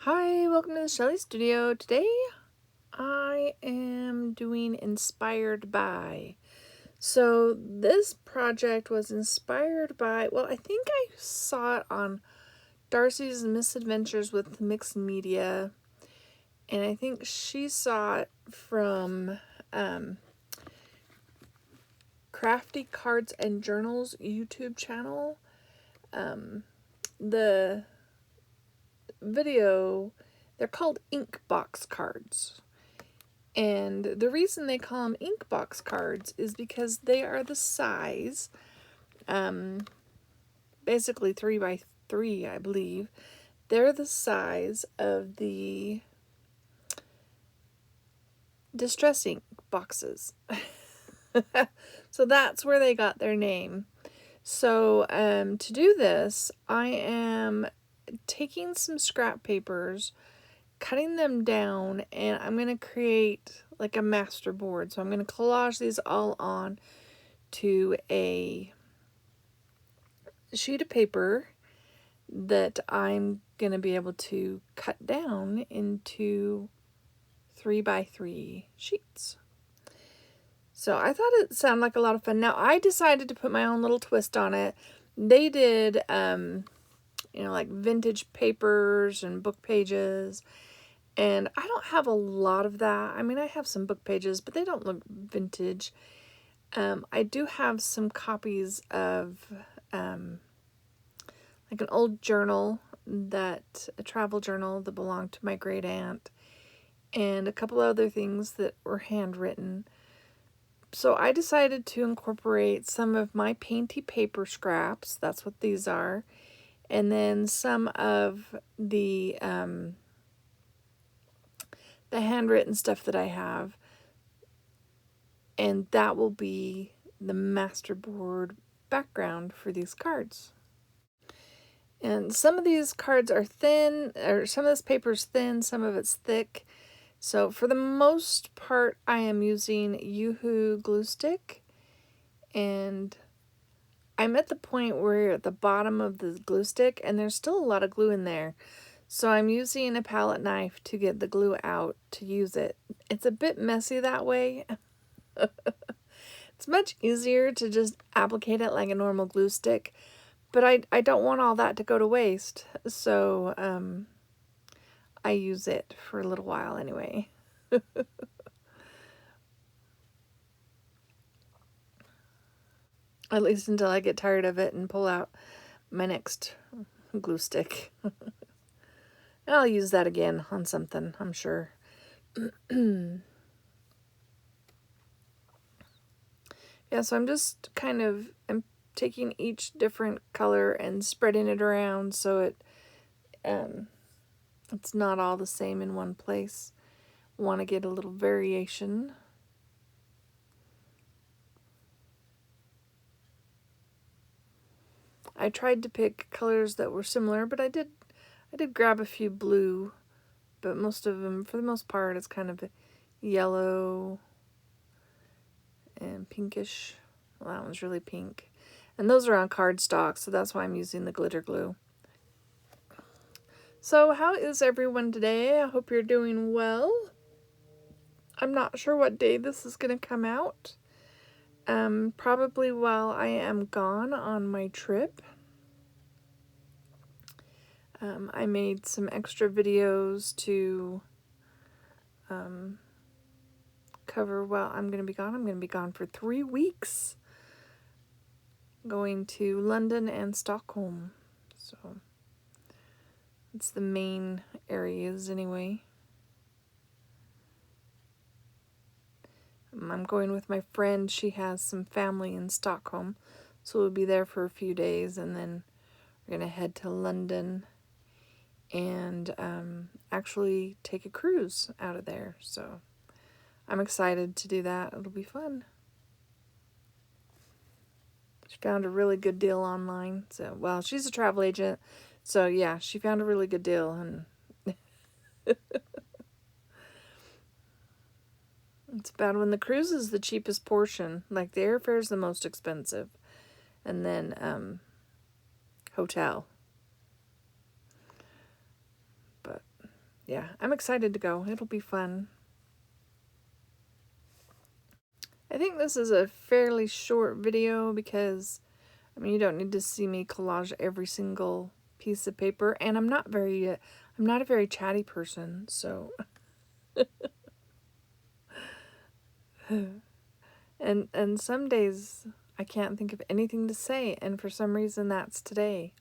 Hi, welcome to the Shelly Studio. Today I am doing Inspired By. So this project was inspired by, well, I think I saw it on Darcy's Misadventures with Mixed Media, and I think she saw it from Crafty Cards and Journals YouTube channel. The video, they're called Inkbox cards. And the reason they call them Inkbox cards is because they are the size, basically 3 by 3, I believe. They're the size of the distress ink boxes. So that's where they got their name. So to do this, I am taking some scrap papers, cutting them down, and I'm going to create like a master board. So I'm going to collage these all on to a sheet of paper that I'm going to be able to cut down into 3 by 3 sheets. So I thought it sounded like a lot of fun. Now I decided to put my own little twist on it. They did, like vintage papers and book pages. And I don't have a lot of that. I mean, I have some book pages, but they don't look vintage. I do have some copies of like an old journal, a travel journal that belonged to my great aunt, and a couple other things that were handwritten. So I decided to incorporate some of my painty paper scraps. That's what these are. And then some of the handwritten stuff that I have. And that will be the masterboard background for these cards. And some of these cards are thin, or some of this paper is thin, some of it's thick. So for the most part, I am using Yoo-Hoo glue stick. And I'm at the point where you're at the bottom of the glue stick, and there's still a lot of glue in there. So I'm using a palette knife to get the glue out to use it. It's a bit messy that way. It's much easier to just applicate it like a normal glue stick, but I don't want all that to go to waste, so I use it for a little while anyway. At least until I get tired of it and pull out my next glue stick. I'll use that again on something, I'm sure. Yeah, so I'm just I'm taking each different color and spreading it around so it's not all the same in one place. Want to get a little variation. I tried to pick colors that were similar, but I did grab a few blue, but most of them, for the most part, it's kind of yellow and pinkish. Well, that one's really pink. And those are on cardstock, so that's why I'm using the glitter glue. So how is everyone today? I hope you're doing well. I'm not sure what day this is going to come out. Probably while I am gone on my trip. I made some extra videos to cover while I'm going to be gone. I'm going to be gone for 3 weeks. Going to London and Stockholm. So it's the main areas anyway. I'm going with my friend. She has some family in Stockholm. So we'll be there for a few days, and then we're going to head to London and actually take a cruise out of there. So I'm excited to do that. It'll be fun. She found a really good deal online. So, well, she's a travel agent. So, yeah, she found a really good deal. And it's bad when the cruise is the cheapest portion. Like, the airfare is the most expensive. And then hotel. But yeah, I'm excited to go. It'll be fun. I think this is a fairly short video because, I mean, you don't need to see me collage every single piece of paper, and I'm not a very chatty person, so. and some days I can't think of anything to say, and for some reason that's today.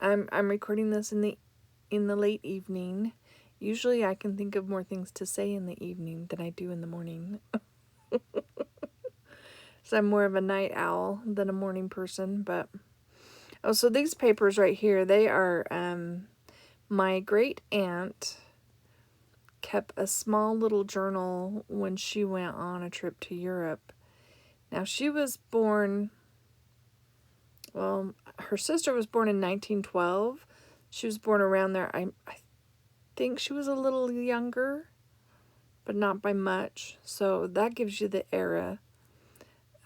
I'm recording this in the late evening. Usually I can think of more things to say in the evening than I do in the morning. So I'm more of a night owl than a morning person, but oh, so these papers right here, they are my great aunt kept a small little journal when she went on a trip to Europe. Now she was born, well, her sister was born in 1912. She was born around there. I think she was a little younger, but not by much. So that gives you the era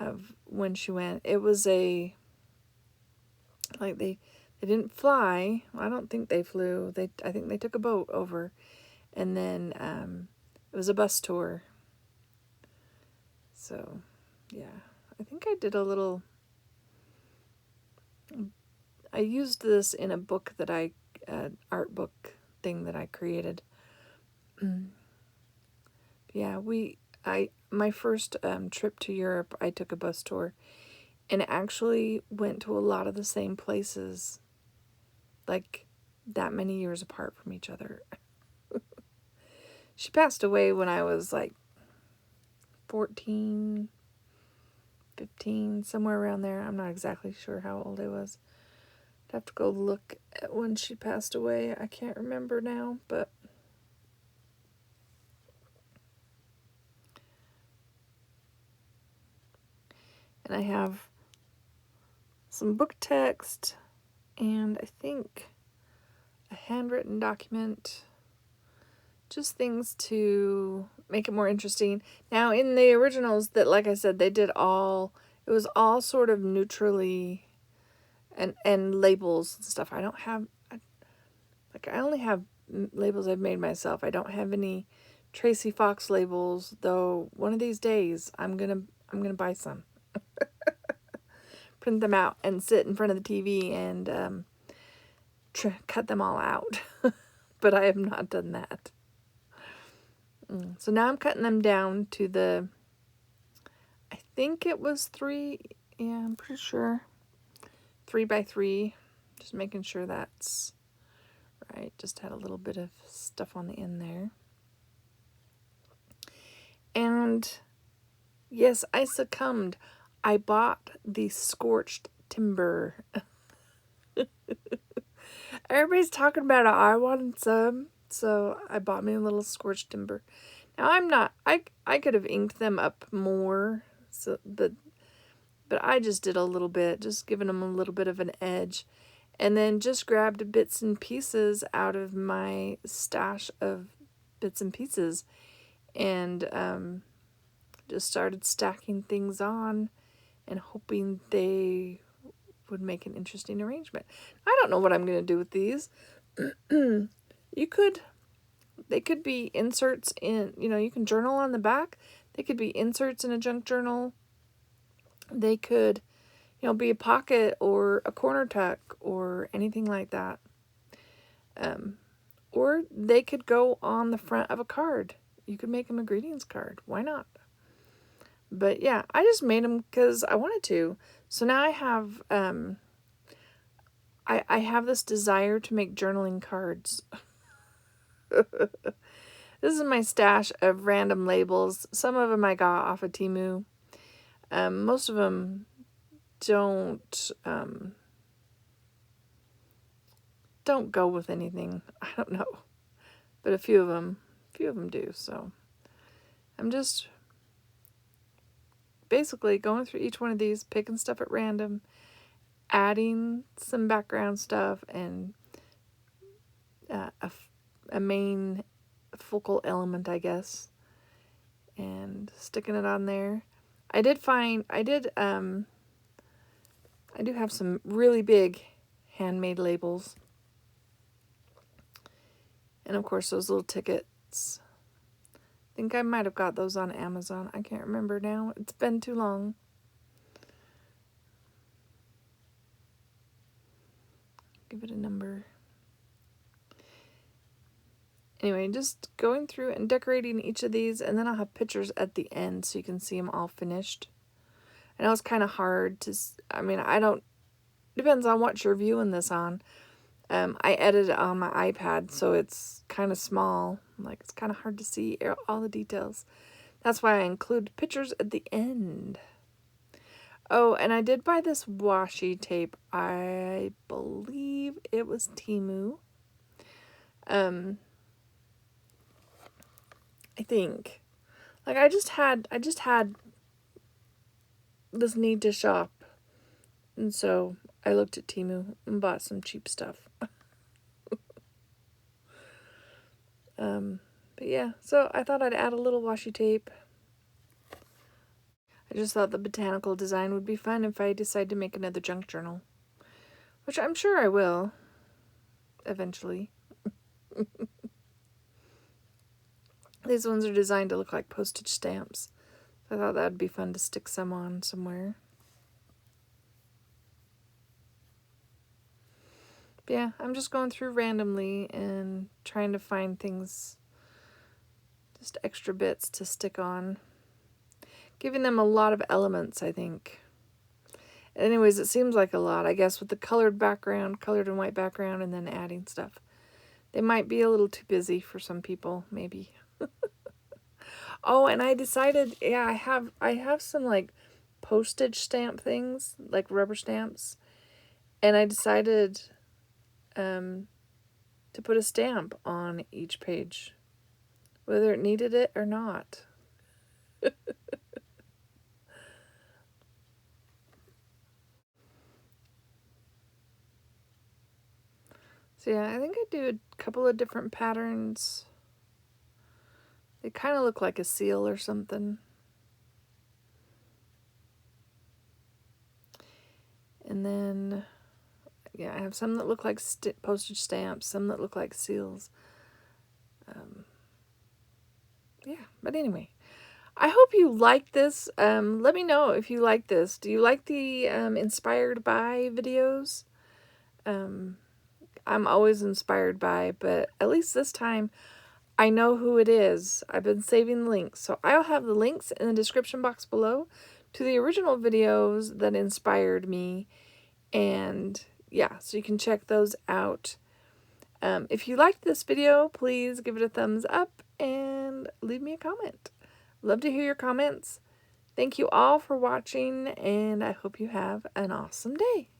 of when she went. It was they didn't fly. I don't think they flew. I think they took a boat over, and then it was a bus tour. So, yeah, I think I did a little. I used this in a book that art book thing that I created. Yeah, my first trip to Europe, I took a bus tour, and actually went to a lot of the same places, like that many years apart from each other. She passed away when I was like 14, 15, somewhere around there. I'm not exactly sure how old I was. I'd have to go look at when she passed away. I can't remember now, but and I have some book text and I think a handwritten document. Just things to make it more interesting. Now, in the originals that, like I said, it was all sort of neutrally and labels and stuff. I don't have, I only have labels I've made myself. I don't have any Tracy Fox labels, though one of these days I'm gonna buy some. Print them out and sit in front of the TV and cut them all out. But I have not done that. So now I'm cutting them down to I think it was 3, yeah, I'm pretty sure, 3 by 3, just making sure that's right. Just had a little bit of stuff on the end there. And yes, I succumbed. I bought the scorched timber. Everybody's talking about it. I wanted some, so I bought me a little scorched timber. Now I could have inked them up more, so but I just did a little bit, just giving them a little bit of an edge, and then just grabbed bits and pieces out of my stash of bits and pieces, and just started stacking things on and hoping they would make an interesting arrangement. I don't know what I'm going to do with these. They could be inserts in, you can journal on the back. They could be inserts in a junk journal. They could, be a pocket or a corner tuck or anything like that. Or they could go on the front of a card. You could make them a greetings card. Why not? But yeah, I just made them because I wanted to. So now I have, I have this desire to make journaling cards. This is my stash of random labels. Some of them I got off of Temu. Most of them don't go with anything. I don't know, but a few of them do. So I'm just basically going through each one of these, picking stuff at random, adding some background stuff, and a main focal element, I guess, and sticking it on there. I do have some really big handmade labels, And of course those little tickets. I think I might have got those on Amazon. I can't remember now. It's been too long. Give it a number. Anyway, just going through and decorating each of these, and then I'll have pictures at the end so you can see them all finished. I know it's kind of hard to, I mean, depends on what you're viewing this on. I edit it on my iPad, so it's kind of small. Like, it's kind of hard to see all the details. That's why I include pictures at the end. Oh, and I did buy this washi tape. I believe it was Temu. I think. Like, I just had this need to shop. And so I looked at Temu and bought some cheap stuff. But yeah, so I thought I'd add a little washi tape. I just thought the botanical design would be fun if I decide to make another junk journal. Which I'm sure I will. Eventually. These ones are designed to look like postage stamps. I thought that would be fun to stick some on somewhere. But yeah, I'm just going through randomly and trying to find things, just extra bits to stick on. Giving them a lot of elements, I think. Anyways, it seems like a lot, I guess, with the colored background, colored and white background, and then adding stuff. They might be a little too busy for some people, maybe. Oh, and I decided, yeah, I have some, like, postage stamp things, like rubber stamps. And I decided to put a stamp on each page, whether it needed it or not. So yeah, I think I do a couple of different patterns. They kind of look like a seal or something. And then, yeah, I have some that look like postage stamps, some that look like seals. Yeah, but anyway, I hope you like this. Let me know if you like this. Do you like the inspired by videos? I'm always inspired by, but at least this time I know who it is. I've been saving links, so I'll have the links in the description box below to the original videos that inspired me, and yeah, so you can check those out. If you liked this video, please give it a thumbs up and leave me a comment. Love to hear your comments. Thank you all for watching, and I hope you have an awesome day.